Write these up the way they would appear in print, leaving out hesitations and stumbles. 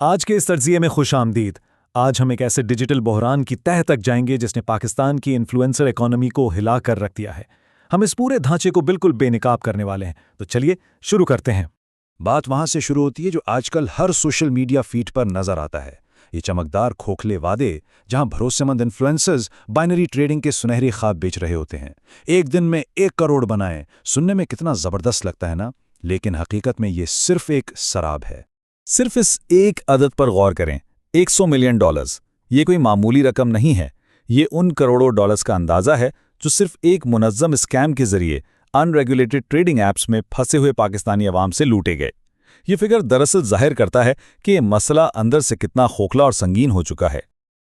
आज के इस तज्ज़िये में खुश आमदीद। आज हम एक ऐसे डिजिटल बहरान की तह तक जाएंगे जिसने पाकिस्तान की इन्फ्लुएंसर इकोनॉमी को हिला कर रख दिया है। हम इस पूरे ढांचे को बिल्कुल बेनकाब करने वाले हैं, तो चलिए शुरू करते हैं। बात वहां से शुरू होती है जो आजकल हर सोशल मीडिया फीड पर नजर आता है। ये चमकदार खोखले वादे जहां भरोसेमंद इन्फ्लुएंसर्स बाइनरी ट्रेडिंग के सुनहरे ख्वाब बेच रहे होते हैं। एक दिन में 1 करोड़ बनाएं, सुनने में कितना जबरदस्त लगता है ना, लेकिन हकीकत में ये सिर्फ एक शराब है। सिर्फ इस एक अदद पर गौर करें, $100 मिलियन। ये कोई मामूली रकम नहीं है। ये उन करोड़ों डॉलर्स का अंदाजा है जो सिर्फ एक मुनज़्ज़म स्कैम के जरिए अनरेगुलेटेड ट्रेडिंग ऐप्स में फंसे हुए पाकिस्तानी अवाम से लूटे गए। ये फिगर दरअसल जाहिर करता है कि ये मसला अंदर से कितना खोखला और संगीन हो चुका है।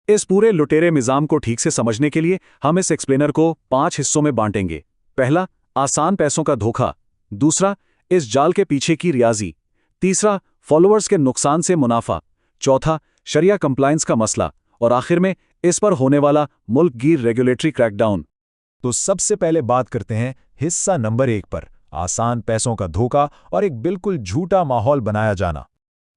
इस पूरे लुटेरे निज़ाम को ठीक से समझने के लिए हम इस एक्सप्लेनर को 5 हिस्सों में बांटेंगे। पहला, आसान पैसों का धोखा। दूसरा, इस जाल के पीछे की रियाजी। तीसरा, फॉलोअर्स के नुकसान से मुनाफा। चौथा, शरिया कंप्लायंस का मसला। और आखिर में इस पर होने वाला मुल्क गिर रेगुलेटरी क्रैकडाउन। तो सबसे पहले बात करते हैं हिस्सा नंबर 1 पर, आसान पैसों का धोखा और एक बिल्कुल झूठा माहौल बनाया जाना।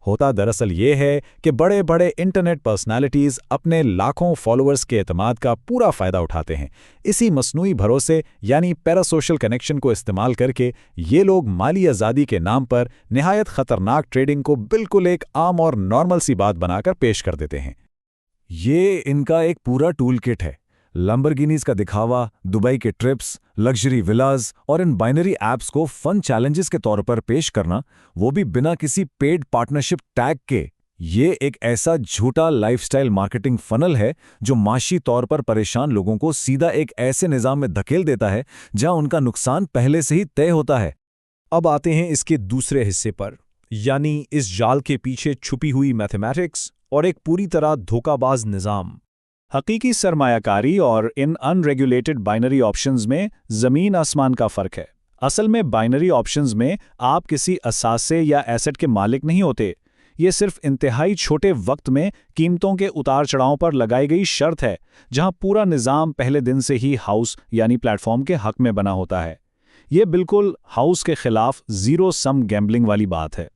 होता दरअसल ये है कि बड़े बड़े इंटरनेट पर्सनालिटीज़ अपने लाखों फॉलोअर्स के एतमाद का पूरा फ़ायदा उठाते हैं। इसी मसनूई भरोसे यानी पैरासोशल कनेक्शन को इस्तेमाल करके ये लोग माली आज़ादी के नाम पर निहायत ख़तरनाक ट्रेडिंग को बिल्कुल एक आम और नॉर्मल सी बात बनाकर पेश कर देते हैं। ये इनका एक पूरा टूल किट है। लंबरगिनीज़ का दिखावा, दुबई के ट्रिप्स, लग्जरी विलाज और इन बाइनरी ऐप्स को फन चैलेंजेस के तौर पर पेश करना, वो भी बिना किसी पेड पार्टनरशिप टैग के। ये एक ऐसा झूठा लाइफस्टाइल मार्केटिंग फनल है जो माशी तौर पर परेशान लोगों को सीधा एक ऐसे निज़ाम में धकेल देता है जहां उनका नुकसान पहले से ही तय होता है। अब आते हैं इसके दूसरे हिस्से पर, यानी इस जाल के पीछे छुपी हुई मैथमेटिक्स और एक पूरी तरह धोखाबाज निज़ाम। हकीकी सरमायाकारी और इन अनरेगुलेटेड बाइनरी ऑप्शंस में ज़मीन आसमान का फ़र्क है। असल में बाइनरी ऑप्शंस में आप किसी असासे या एसेट के मालिक नहीं होते। ये सिर्फ इंतहाई छोटे वक्त में कीमतों के उतार चढ़ाव पर लगाई गई शर्त है, जहां पूरा निज़ाम पहले दिन से ही हाउस यानी प्लेटफॉर्म के हक में बना होता है। ये बिल्कुल हाउस के खिलाफ ज़ीरो सम गैम्बलिंग वाली बात है।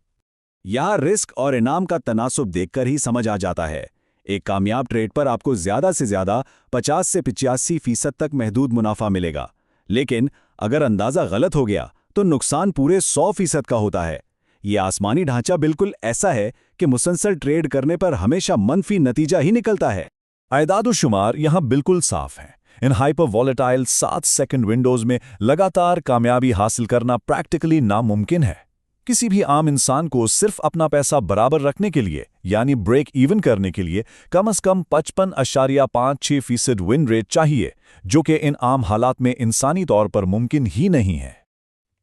यहाँ रिस्क और इनाम का तनासुब देखकर ही समझ आ जाता है। एक कामयाब ट्रेड पर आपको ज़्यादा से ज़्यादा 50 से 85% तक महदूद मुनाफा मिलेगा, लेकिन अगर अंदाज़ा गलत हो गया तो नुकसान पूरे 100% का होता है। ये आसमानी ढांचा बिल्कुल ऐसा है कि मुसलसल ट्रेड करने पर हमेशा मनफी नतीजा ही निकलता है। आयदाद-ओ-शुमार यहाँ बिल्कुल साफ हैं। In hyper volatile 7 second Windows में लगातार कामयाबी हासिल करना प्रैक्टिकली नामुमकिन है। किसी भी आम इंसान को सिर्फ अपना पैसा बराबर रखने के लिए यानी ब्रेक इवन करने के लिए कम से कम 55.56% विन रेट चाहिए, जो कि इन आम हालात में इंसानी तौर पर मुमकिन ही नहीं है।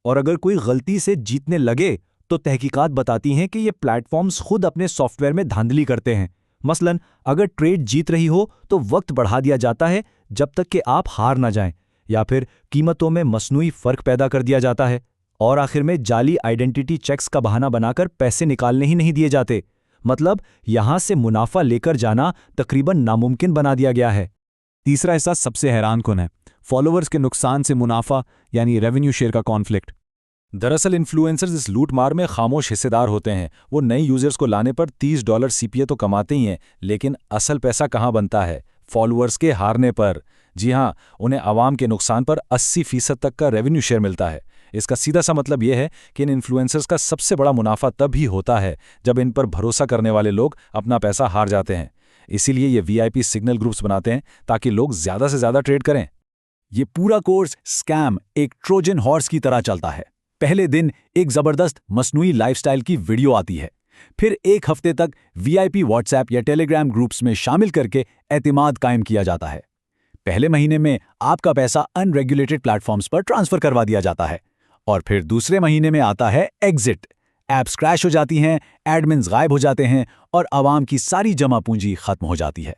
और अगर कोई गलती से जीतने लगे तो तहकीकात बताती हैं कि ये प्लेटफॉर्म्स खुद अपने सॉफ्टवेयर में धांधली करते हैं। मसलन अगर ट्रेड जीत रही हो तो वक्त बढ़ा दिया जाता है जब तक कि आप हार ना जाएं, या फिर कीमतों में मसनूई फ़र्क पैदा कर दिया जाता है, और आखिर में जाली आइडेंटिटी चेक्स का बहाना बनाकर पैसे निकालने ही नहीं दिए जाते। मतलब यहां से मुनाफा लेकर जाना तकरीबन नामुमकिन बना दिया गया है। तीसरा हिस्सा सबसे हैरानकुन है, फॉलोअर्स के नुकसान से मुनाफा यानी रेवेन्यू शेयर का कॉन्फ्लिक्ट। दरअसल इन्फ्लुएंसर्स इस लूट मार में खामोश हिस्सेदार होते हैं। वो नए यूजर्स को लाने पर $30 CPA तो कमाते ही हैं, लेकिन असल पैसा कहाँ बनता है? फॉलोअर्स के हारने पर। जी हाँ, उन्हें आवाम के नुकसान पर 80% तक का रेवेन्यू शेयर मिलता है। इसका सीधा सा मतलब यह है कि इन इन्फ्लुएंसर्स का सबसे बड़ा मुनाफा तब ही होता है जब इन पर भरोसा करने वाले लोग अपना पैसा हार जाते हैं। इसीलिए ये VIP सिग्नल ग्रुप्स बनाते हैं ताकि लोग ज़्यादा से ज़्यादा ट्रेड करें। ये पूरा कोर्स स्कैम एक ट्रोजन हॉर्स की तरह चलता है। पहले दिन एक ज़बरदस्त मसनूई लाइफस्टाइल की वीडियो आती है, फिर एक हफ्ते तक VIP व्हाट्सएप या टेलीग्राम ग्रुप्स में शामिल करके एतमाद कायम किया जाता है। पहले महीने में आपका पैसा अनरेगुलेटेड प्लेटफॉर्म्स पर ट्रांसफ़र करवा दिया जाता है, और फिर दूसरे महीने में आता है एग्जिट। ऐप्स क्रैश हो जाती हैं, एडमिन्स गायब हो जाते हैं और आवाम की सारी जमा पूंजी खत्म हो जाती है।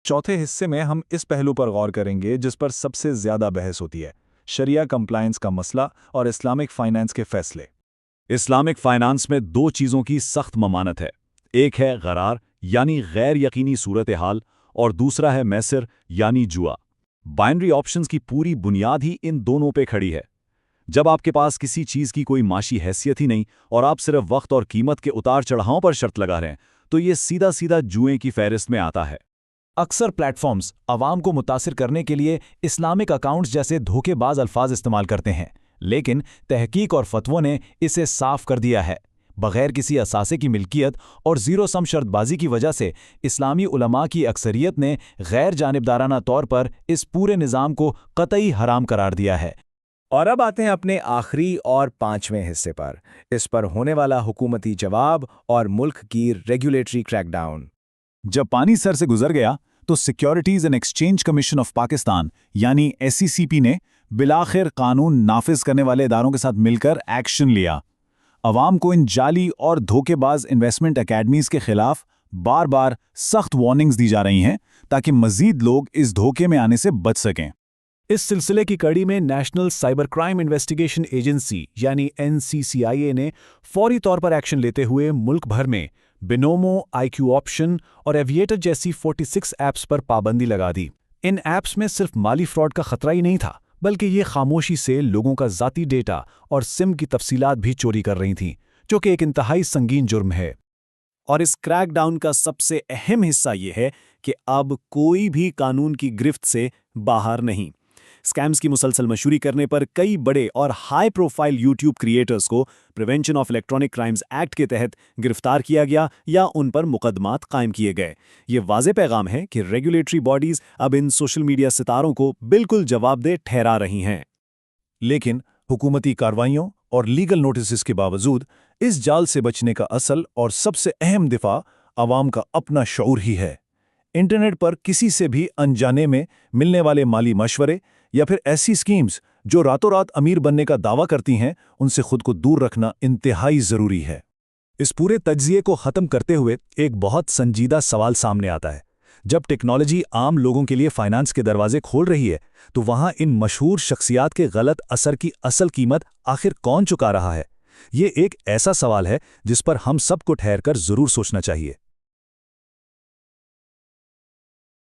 चौथे हिस्से में हम इस पहलू पर गौर करेंगे जिस पर सबसे ज़्यादा बहस होती है, शरिया कंप्लायंस का मसला और इस्लामिक फाइनेंस के फैसले। इस्लामिक फाइनेंस में 2 चीज़ों की सख्त ममानत है। एक है गरार यानी गैर यकीनी सूरत हाल, और दूसरा है मैसर यानी जुआ। बाइनरी ऑप्शंस की पूरी बुनियाद ही इन दोनों पे खड़ी है। जब आपके पास किसी चीज़ की कोई माशी हैसियत ही नहीं और आप सिर्फ वक्त और कीमत के उतार चढ़ाव पर शर्त लगा रहे हैं, तो ये सीधा सीधा जुए की फहरिस्त में आता है। अक्सर प्लेटफॉर्म्स आवाम को मुतासिर करने के लिए इस्लामिक अकाउंट्स जैसे धोखेबाज अल्फाज इस्तेमाल करते हैं, लेकिन तहकीक और फतवों ने इसे साफ कर दिया है। बगैर किसी असासे की मिल्कियत और जीरो सम शर्तबाजी की वजह से इस्लामी उलमा की अक्सरियत ने गैर जानिबदाराना तौर पर इस पूरे निज़ाम को कतई हराम करार दिया है। और अब आते हैं अपने आखिरी और 5वें हिस्से पर। इस पर होने वाला हुकूमती जवाब और मुल्क की रेगुलेटरी क्रैकडाउन। जब पानी सर से गुजर गया तो securities and exchange commission of Pakistan यानी SECP ने बिलाखिर कानून नाफिज करने वाले इदारों के साथ मिलकर एक्शन लिया। अवाम को इन जाली और धोखेबाज इन्वेस्टमेंट एकेडमीज के खिलाफ बार बार सख्त वार्निंग्स दी जा रही हैं ताकि मजीद लोग इस धोखे में आने से बच सकें। इस सिलसिले की कड़ी में national cyber crime investigation agency यानी NCCIA ने फौरी तौर पर एक्शन लेते हुए मुल्क भर में बिनोमो, IQ ऑप्शन और एविएटर जैसी 46 ऐप्स पर पाबंदी लगा दी। इन ऐप्स में सिर्फ माली फ्रॉड का खतरा ही नहीं था, बल्कि ये खामोशी से लोगों का ज़ाती डेटा और सिम की तफसीलात भी चोरी कर रही थीं, जो कि एक इंतहाई संगीन जुर्म है। और इस क्रैकडाउन का सबसे अहम हिस्सा ये है कि अब कोई भी कानून की गिरफ्त से बाहर नहीं। स्कैम्स की मुसलसल मशहूरी करने पर कई बड़े और हाई प्रोफाइल यूट्यूब क्रिएटर्स को prevention of electronic crimes act के तहत गिरफ्तार किया गया या उन पर मुकदमात कायम किए गए। ये वाज़े पैगाम है कि रेगुलेटरी बॉडीज अब इन सोशल मीडिया सितारों को बिल्कुल जवाबदेह ठहरा रही हैं। लेकिन हुकूमती कार्रवाइयों और लीगल नोटिस के बावजूद इस जाल से बचने का असल और सबसे अहम दिफा आवाम का अपना शऊर ही है। इंटरनेट पर किसी से भी अनजाने में मिलने वाले माली मशवरे या फिर ऐसी स्कीम्स जो रातों रात अमीर बनने का दावा करती हैं, उनसे खुद को दूर रखना इंतहाई ज़रूरी है। इस पूरे तज्जिए को ख़त्म करते हुए एक बहुत संजीदा सवाल सामने आता है। जब टेक्नोलॉजी आम लोगों के लिए फाइनेंस के दरवाजे खोल रही है, तो वहाँ इन मशहूर शख्सियात के गलत असर की असल कीमत आखिर कौन चुका रहा है? ये एक ऐसा सवाल है जिस पर हम सबको ठहरकर ज़रूर सोचना चाहिए।